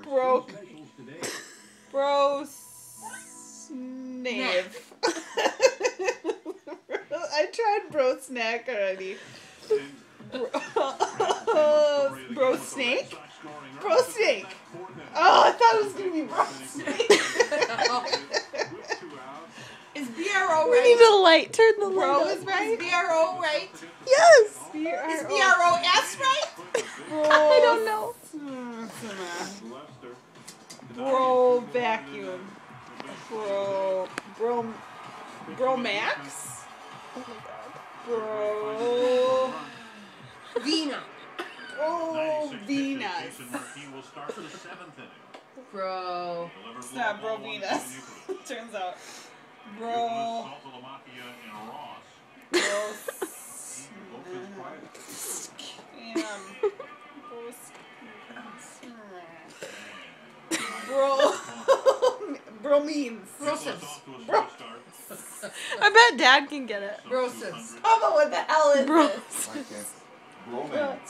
Broke. Bro. Snave. I tried bro snack already. Bro snake? Bro snake. Oh, I thought it was going to be bro snake. Is BRO We right? need a light. Turn the light Bro on. is right? Is BRO right? Yes. Is BROS right? I don't know. Bro vacuum. Bro Max? Oh my god. Bro. Vina. Oh, Venus. Bro. It's not Bro Venus. Turns out. Bro. Bro. Bro. Bro means. Brosins. I bet Dad can get it. Brosins. Mama, what the hell is Bro. this? Bromance.